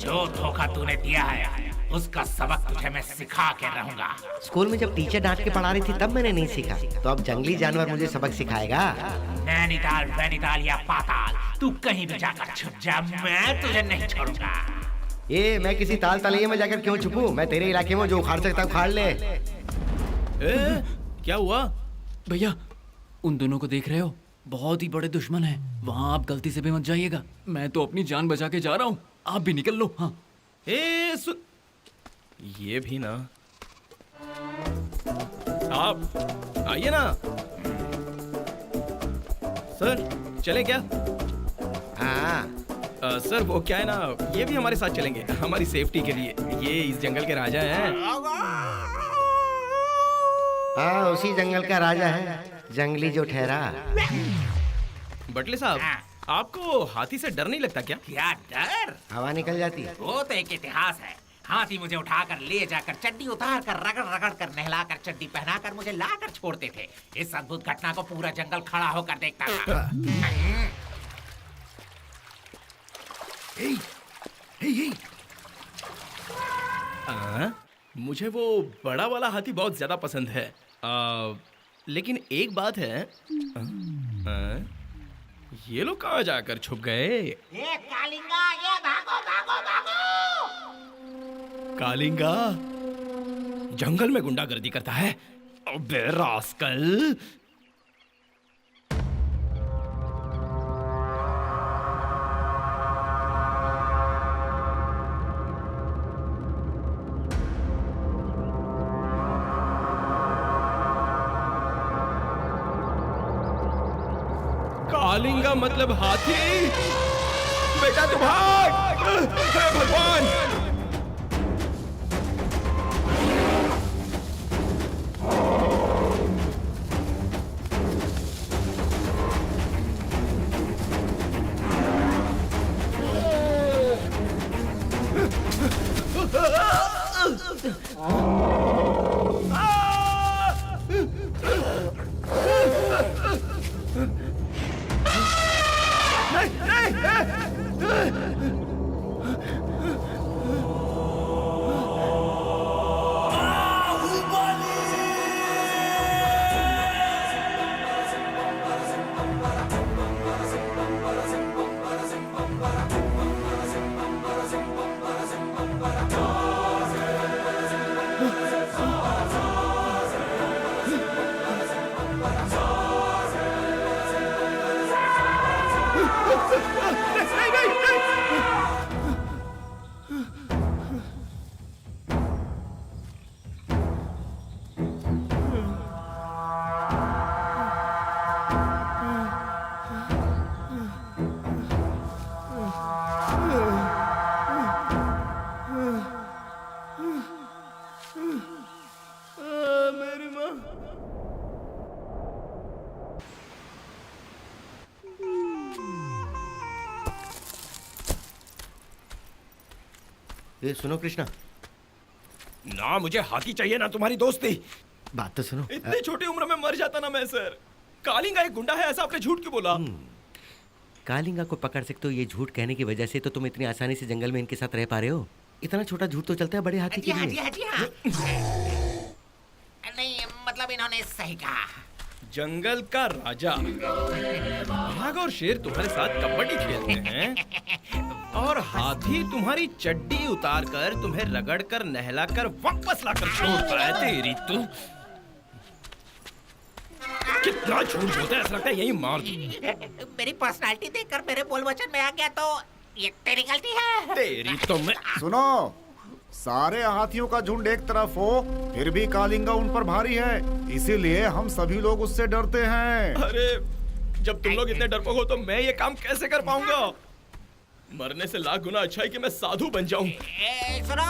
जो धोखा तूने दिया है उसका सबक तुझे मैं सिखा के रहूंगा। स्कूल में जब टीचर डांट के पढ़ा रही थी तब मैंने नहीं सीखा, तो अब जंगली जानवर मुझे सबक सिखाएगा। नैनीताल वैनीताल या पाताल, तू कहीं भी जाकर छुप जा, मैं तुझे नहीं छोड़ूंगा। ये मैं किसी ताल तलैया में जाकर क्यों छुपूं? मैं तेरे इलाके में जो उखाड़ सकता उखाड़ ले। क्या हुआ? भैया उन दोनों को देख रहे हो? बहुत ही बड़े दुश्मन हैं। वहाँ आप गलती से भी मत जाइएगा। मैं तो अपनी जान बचा के जा रहा हूँ, आप भी निकल लो। हाँ ये भी ना। आप आइए ना सर, चले क्या? हाँ सर वो क्या है ना, ये भी हमारे साथ चलेंगे हमारी सेफ्टी के लिए। ये इस जंगल के राजा हैं। हाँ, उसी जंगल का राजा है, जंगली जो ठहरा। बटले साहब, आपको हाथी से डर नहीं लगता क्या? क्या डर? हवा निकल जाती है। वो तो एक इतिहास है। हाथी मुझे उठाकर ले जाकर चड्डी उतार कर रगड़ रगड़ कर नहलाकर चड्डी पहनाकर मुझे लाकर छोड़ते थे। इस अद्भुत घटना को पूरा जंगल खड़ा होकर देखता था। मुझे वो बड़ा वाला हाथी बहुत ज्यादा पसंद है। लेकिन एक बात है, ये लोग कहाँ जाकर छुप गए? ये कालिंगा, ये भागो भागो भागो! कालिंगा जंगल में गुंडागर्दी करता है? अबे रास्कल! कालिंगा मतलब हाथी? बेटा तू भाग! हे भगवान! मेरी माँ। ये सुनो कृष्णा, ना मुझे हाथी चाहिए ना तुम्हारी दोस्ती। बात तो सुनो। इतनी छोटी उम्र में मर जाता ना मैं सर। कालिंगा एक गुंडा है ऐसा आपने झूठ क्यों बोला? कालिंगा को पकड़ सकते हो, ये झूठ कहने की वजह से तो तुम इतनी आसानी से जंगल में इनके साथ रह पा रहे हो। इतना छोटा झूठ तो चलता है बड़े हाथी के लिए। नहीं मतलब इन्होंने सही कहा। जंगल का राजा बाघ और शेर तुम्हारे साथ कबड्डी खेलते हैं और हाथी तुम्हारी चड्डी उतार कर तुम्हें रगड़ कर नहला कर वापस लाकर छोड़ता है। तेरी तो कितना झूठ बोलता है, ऐसा लगता है यही मार दूं। मेरी पर्सनालिटी देखकर मेरे बोल वचन में आ गया तो ये तेरी गलती है। तेरी तो मैं। सुनो, सारे हाथियों का झुंड एक तरफ हो फिर भी कालिंगा उन पर भारी है, इसीलिए हम सभी लोग उससे डरते हैं। अरे जब तुम लोग इतने डरपोक हो तो मैं ये काम कैसे कर पाऊंगा? मरने से लाख गुना अच्छा है कि मैं साधु बन जाऊं। सुनो,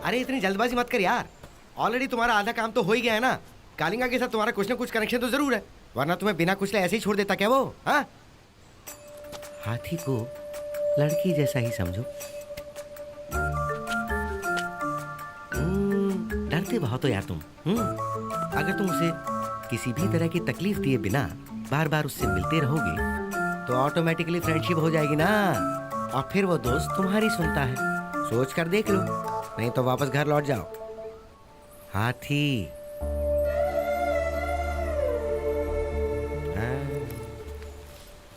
अरे इतनी जल्दबाजी मत कर यार, ऑलरेडी तुम्हारा आधा काम तो हो ही गया है ना। कालिंगा के साथ तुम्हारा कुछ ना कुछ कनेक्शन तो जरूर है, वरना तुम्हें बिना कुछ ऐसे ही छोड़ देता क्या वो? हाँ, हाथी को लड़की जैसा ही समझो। बोलते बहुत हो यार तुम। अगर तुम उसे किसी भी तरह की तकलीफ दिए बिना बार बार उससे मिलते रहोगे तो ऑटोमेटिकली फ्रेंडशिप हो जाएगी ना, और फिर वो दोस्त तुम्हारी सुनता है। सोच कर देख लो, नहीं तो वापस घर लौट जाओ। हाथी।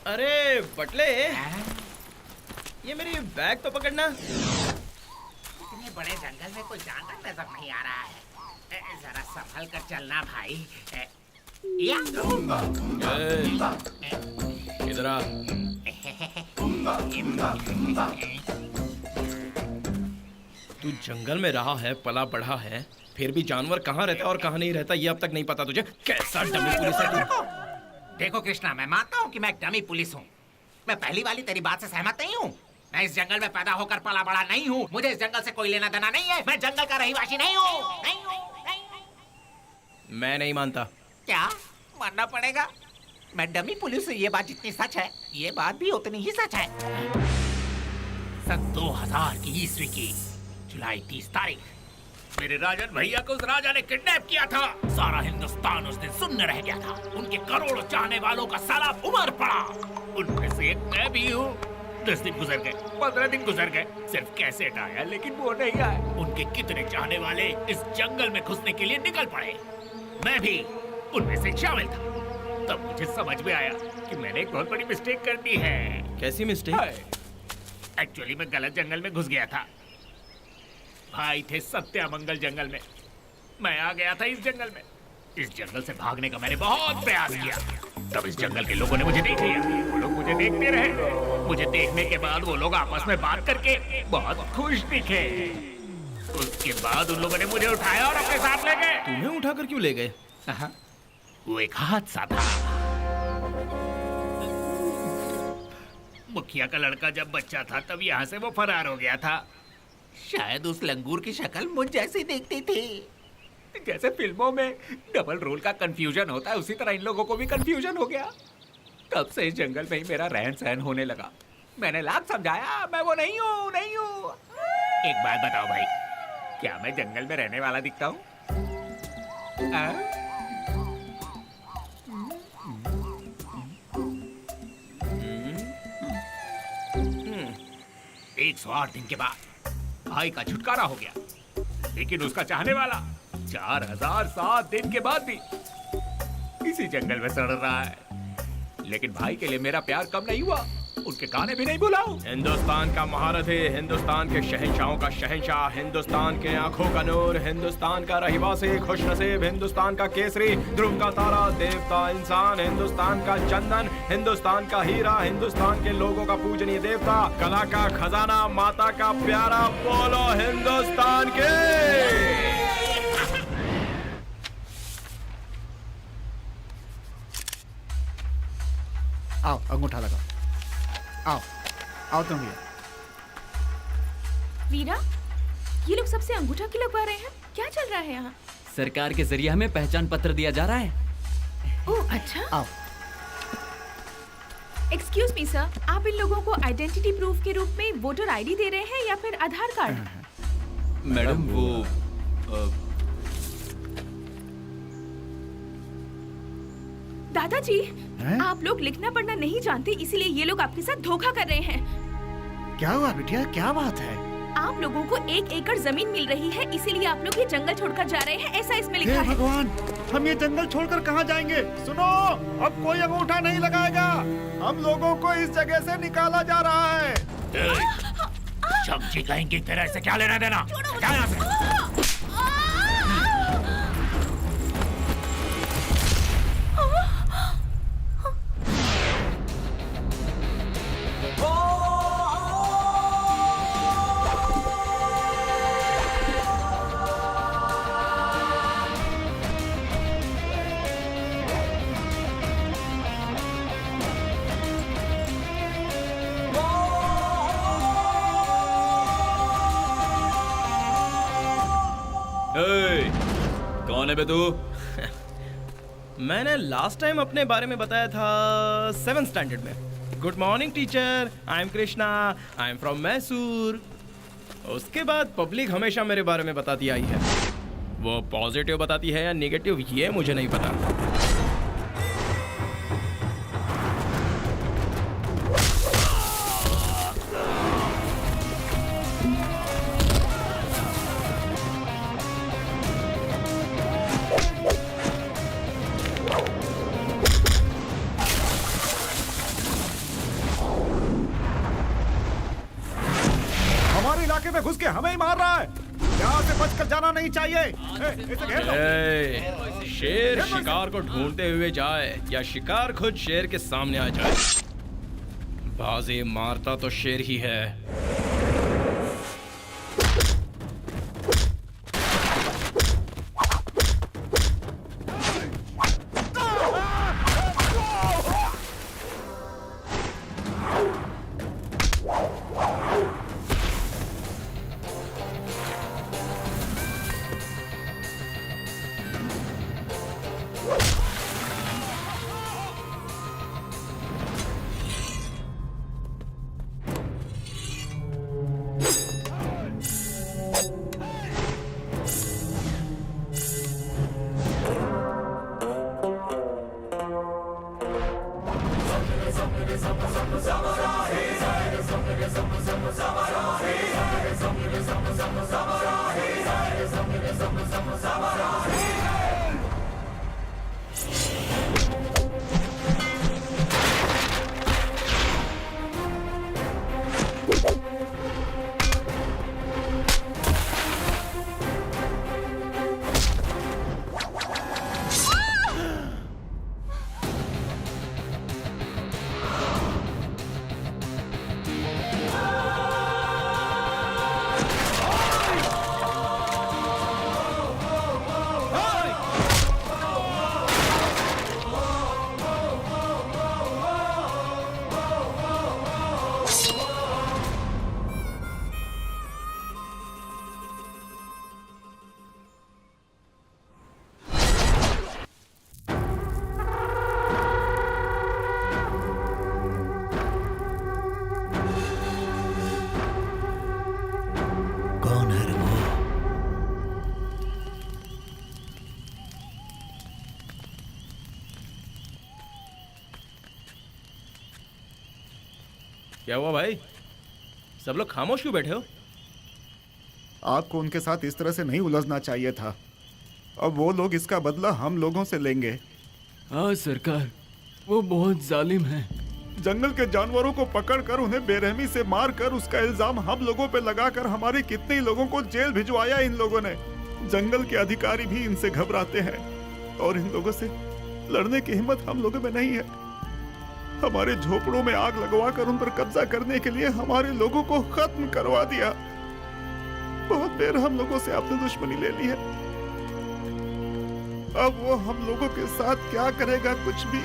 अरे बटले, ये मेरी बैग तो पकड़ना। इतने बड़े जंगल में कोई जानवर नजर नहीं आ रहा है। जरा संभल कर चलना भाई। या इधर आ। तू जंगल में रहा है, पला बढ़ा है, फिर भी जानवर कहाँ रहता है और कहाँ नहीं रहता ये अब तक नहीं पता तुझे। कैसा डमी पुलिस है तू। देखो कृष्णा, मैं मानता हूँ कि मैं एक डमी पुलिस हूँ। मैं पहली वाली तेरी बात से सहमत नहीं हूँ। मैं इस जंगल में पैदा होकर पला बड़ा नहीं हूँ। मुझे इस जंगल से कोई लेना देना नहीं है। मैं जंगल का रहीवासी नहीं हूँ। मैं नहीं मानता। क्या मानना पड़ेगा? मैं डमी पुलिस हूँ, ये बात जितनी सच है ये बात भी उतनी ही सच है। सन 2000 की ईस्वी की जुलाई 30 तारीख मेरे राजन भैया को उस राजा ने किडनैप किया था। सारा हिंदुस्तान उस दिन सुन्न रह गया था। उनके करोड़ों चाहने वालों का सैलाब उमड़ पड़ा। उनमें से एक मैं भी हूँ। 10 दिन गुजर गए, 15 दिन गुजर गए, सिर्फ कैसेट आया लेकिन वो नहीं आया। उनके कितने चाहने वाले इस जंगल में घुसने के लिए निकल पड़े। मैं भी उनमें से शामिल था। तब मुझे समझ में आया कि मैंने एक बहुत बड़ी मिस्टेक कर दी है। कैसी मिस्टेक? एक्चुअली मैं गलत जंगल में घुस गया था। भाई थे सत्यामंगल जंगल में, मैं आ गया था इस जंगल में। इस जंगल से भागने का मैंने बहुत प्रयास किया। तब इस जंगल के लोगों ने मुझे देख लिया। वो लोग मुझे देखते रहे। मुझे देखने के बाद वो लोग आपस में बात करके बहुत खुश दिखे। उसके बाद उन लोगों ने मुझे उठाया और अपने साथ ले गए। तुम्हें उठाकर क्यों ले गए? वो एक हादसा था। मुखिया का लड़का जब बच्चा था तब यहाँ से वो फरार हो गया था। शायद उस लंगूर की शक्ल मुझ जैसी दिखती थी। जैसे फिल्मों में डबल रोल का कंफ्यूजन होता है उसी तरह इन लोगों को भी कंफ्यूजन हो गया। तब से इस जंगल में ही मेरा रहन सहन होने लगा। मैंने लाख समझाया मैं वो नहीं हूँ, नहीं हूँ। एक बात बताओ भाई, क्या मैं जंगल में रहने वाला दिखता हूँ? एक 108 दिन के बाद भाई का छुटकारा हो गया, लेकिन उसका चाहने वाला 4007 दिन के बाद भी इसी जंगल में सड़ रहा है। लेकिन भाई के लिए मेरा प्यार कम नहीं हुआ, उसके गाने भी नहीं भुलाऊं। हिंदुस्तान का महारथी, हिंदुस्तान के शहंशाहों का शहंशाह, हिंदुस्तान के आंखों का नूर, हिंदुस्तान का रहीवासी, खुशनसीब, हिंदुस्तान का केसरी, ध्रुव का तारा, देवता इंसान, हिंदुस्तान का चंदन, हिंदुस्तान का हीरा, हिंदुस्तान के लोगों का पूजनीय देवता, कला का खजाना, माता का प्यारा, बोलो हिंदुस्तान के। आओ अंगूठा लगाओ। आओ आओ तुम भैया। वीरा, ये लोग सबसे अंगूठा क्यों लगवा रहे हैं? क्या चल रहा है यहाँ? सरकार के जरिए हमें पहचान पत्र दिया जा रहा है। ओह अच्छा। आओ। एक्सक्यूज मी सर, आप इन लोगों को आइडेंटिटी प्रूफ के रूप में वोटर आईडी दे रहे हैं या फिर आधार कार्ड? मैडम वो दादाजी, हैं? आप लोग लिखना पढ़ना नहीं जानते, इसीलिए ये लोग आपके साथ धोखा कर रहे हैं। क्या हुआ बिटिया, क्या बात है? आप लोगों को 1 एकड़ जमीन मिल रही है, इसीलिए आप लोग ये जंगल छोड़कर जा रहे हैं, ऐसा इसमें लिखा हे है। भगवान, हम ये जंगल छोड़कर कहाँ जाएंगे? सुनो, अब कोई अंगूठा नहीं लगाएगा। हम लोगों को इस जगह से निकाला जा रहा है। सब्जी कहीं की तरह से क्या लेना देना? हटा यहाँ से। कौन है बे तू? मैंने लास्ट टाइम अपने बारे में बताया था 7th स्टैंडर्ड में। Good morning teacher, I am Krishna, I am from Mysore. उसके बाद पब्लिक हमेशा मेरे बारे में बताती आई है। वो पॉजिटिव बताती है या नेगेटिव ये मुझे नहीं पता। हमारे इलाके में घुस के हमें ही मार रहा है। यहाँ से बचकर जाना नहीं चाहिए। इसे घेर लो। शेर शिकार को ढूंढते हुए जाए या शिकार खुद शेर के सामने आ जाए, बाजी मारता तो शेर ही है। क्या हुआ भाई, सब लोग खामोश क्यों बैठे हो? आपको उनके साथ इस तरह से नहीं उलझना चाहिए था। अब वो लोग इसका बदला हम लोगों से लेंगे। हाँ सरकार, वो बहुत जालिम है। जंगल के जानवरों को पकड़कर उन्हें बेरहमी से मारकर उसका इल्जाम हम लोगों पे लगाकर हमारे कितने ही लोगों को जेल भिजवाया इन लोगों ने। जंगल के अधिकारी भी इनसे घबराते हैं और इन लोगों से लड़ने की हिम्मत हम लोगों में नहीं है। हमारे झोपड़ों में आग लगवाकर उन पर कब्जा करने के लिए हमारे लोगों को खत्म करवा दिया। बहुत देर हम लोगों से आपने दुश्मनी ले ली है। अब वो हम लोगों के साथ क्या करेगा कुछ भी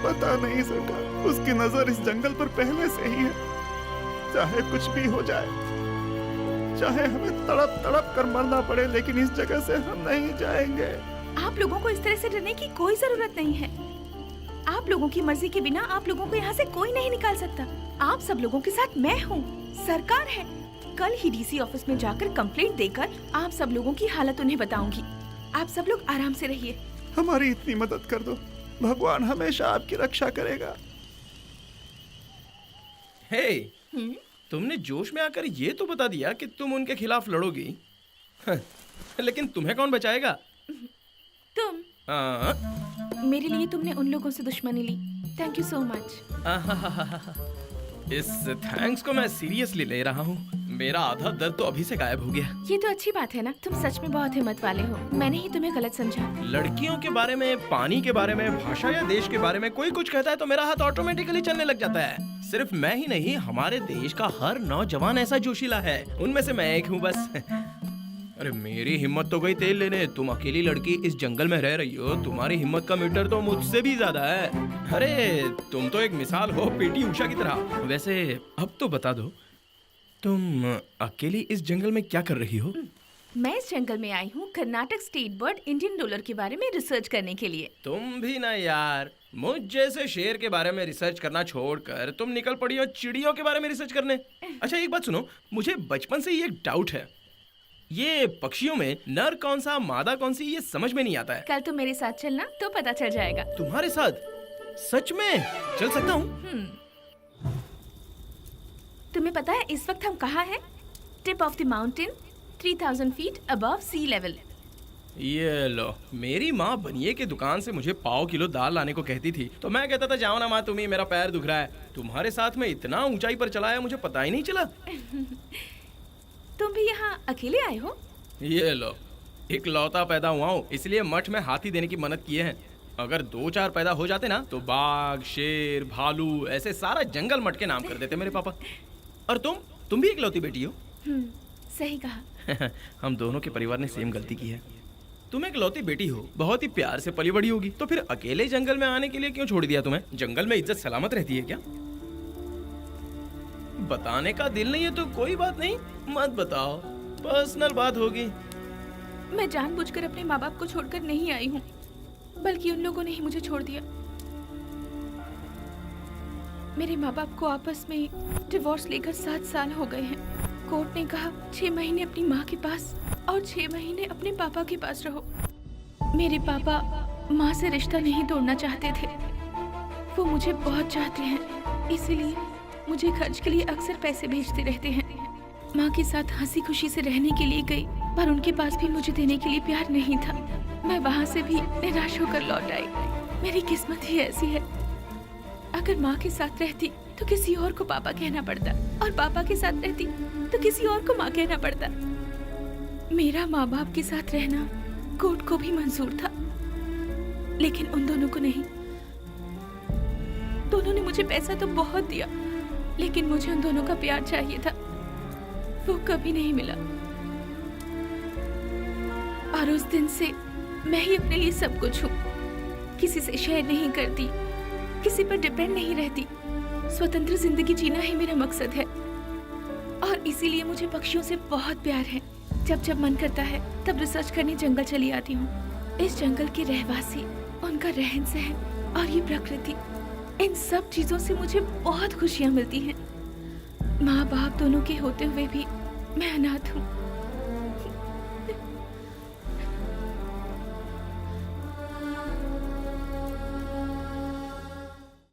पता नहीं सरकार। उसकी नजर इस जंगल पर पहले से ही है। चाहे कुछ भी हो जाए, चाहे हमें तड़प तड़प कर मरना पड़े, लेकिन इस जगह से हम नहीं जाएंगे। आप लोगों को इस तरह से डरने की कोई जरूरत नहीं है। आप लोगों की मर्जी के बिना आप लोगों को यहाँ से कोई नहीं निकाल सकता। आप सब लोगों के साथ मैं हूँ, सरकार है। कल ही डीसी ऑफिस में जाकर कंप्लेंट देकर आप सब लोगों की हालत उन्हें बताऊंगी। आप सब लोग आराम से रहिए। हमारी इतनी मदद कर दो, भगवान हमेशा आपकी रक्षा करेगा। हे, तुमने जोश में आकर ये तो बता दिया कि तुम उनके खिलाफ लड़ोगी। लेकिन तुम्हें कौन बचाएगा? तुम मेरे लिए तुमने उन लोगों से दुश्मनी ली। Thank you so much. इस थैंक्स को मैं सीरियसली ले रहा हूँ। मेरा आधा दर्द तो अभी से गायब हो गया। ये तो अच्छी बात है ना, तुम सच में बहुत हिम्मत वाले हो। मैंने ही तुम्हें गलत समझा। लड़कियों के बारे में, पानी के बारे में, भाषा या देश के बारे में कोई कुछ कहता है तो मेरा हाथ ऑटोमेटिकली चलने लग जाता है। सिर्फ मैं ही नहीं, हमारे देश का हर नौजवान ऐसा जोशीला है। उनमें से मैं एक हूँ बस। अरे मेरी हिम्मत तो गई तेल लेने। तुम अकेली लड़की इस जंगल में रह रही हो, तुम्हारी हिम्मत का मीटर तो मुझसे भी ज्यादा है। अरे तुम तो एक मिसाल हो पीटी उषा की तरह। वैसे अब तो बता दो, तुम अकेली इस जंगल में क्या कर रही हो? मैं इस जंगल में आई हूँ Karnataka state bird Indian dollar के बारे में रिसर्च करने के लिए। तुम भी ना यार, मुझ जैसे शेर के बारे में रिसर्च करना छोड़कर तुम निकल पड़ी हो चिड़ियों के बारे में रिसर्च करने। अच्छा एक बात सुनो, मुझे बचपन से ही एक डाउट है। ये पक्षियों में नर कौन सा मादा कौन सी ये समझ में नहीं आता है। कल तुम मेरे साथ चलना तो पता चल जाएगा। तुम्हारे साथ? सच में चल सकता हूँ? तुम्हें पता है इस वक्त हम कहाँ हैं? Tip of the mountain, 3000 feet above sea level. ये लो, मेरी माँ बनिए की दुकान से मुझे पाव किलो दाल लाने को कहती थी तो मैं कहता था जाओ ना माँ, तुम्ही, मेरा पैर दुख रहा है। तुम्हारे साथ में इतना ऊंचाई पर चला है मुझे पता ही नहीं चला। तुम भी यहाँ अकेले आए हो? ये लो, इकलौता पैदा हुआ हूँ इसलिए मठ में हाथी देने की मन्नत किए हैं। अगर 2-4 पैदा हो जाते ना तो बाघ, शेर, भालू ऐसे सारा जंगल मठ के नाम कर देते मेरे पापा। और तुम भी इकलौती बेटी हो? सही कहा। हम दोनों के परिवार ने सेम गलती की है। तुम एक लौती बेटी हो, बहुत ही प्यार से पली बड़ी होगी, तो फिर अकेले जंगल में आने के लिए क्यों छोड़ दिया तुम्हें? जंगल में इज्जत सलामत रहती है क्या? बताने का दिल नहीं है तो कोई बात नहीं, मत बताओ, पर्सनल बात होगी। मैं जानबूझकर अपने माँ बाप को छोड़कर नहीं आई हूँ, बल्कि उन लोगों ने ही मुझे छोड़ दिया। मेरे माँ बाप को आपस में डिवोर्स लेकर 7 साल हो गए हैं। कोर्ट ने कहा 6 महीने अपनी माँ के पास और 6 महीने अपने पापा के पास रहो। मेरे पापा माँ से रिश्ता नहीं तोड़ना चाहते थे, वो मुझे बहुत चाहते हैं, इसीलिए मुझे खर्च के लिए अक्सर पैसे भेजते रहते हैं। माँ के साथ हंसी खुशी से रहने के लिए गई, पर उनके पास भी मुझे देने के लिए प्यार नहीं था। मैं वहाँ से भी निराश होकर लौट आई। मेरी किस्मत ही ऐसी है। अगर माँ के साथ रहती तो किसी और को पापा कहना पड़ता, और पापा के साथ रहती तो किसी और को माँ कहना पड़ता। मेरा माँ बाप के साथ रहना कोर्ट को भी मंजूर था, लेकिन उन दोनों को नहीं। दोनों ने मुझे पैसा तो बहुत दिया, लेकिन मुझे उन दोनों का प्यार चाहिए था, वो कभी नहीं मिला। और उस दिन से मैं ही अपने लिए सब कुछ हूँ। किसी से शेयर नहीं करती, किसी पर डिपेंड नहीं रहती। स्वतंत्र जिंदगी जीना ही मेरा मकसद है, और इसीलिए मुझे पक्षियों से बहुत प्यार है। जब जब मन करता है तब रिसर्च करने जंगल चली आती हूँ। इस जंगल के रहवासी, उनका रहन सहन और ये प्रकृति, इन सब चीजों से मुझे बहुत खुशियाँ मिलती हैं। माँ बाप दोनों के होते हुए भी मैं अनाथ हूँ।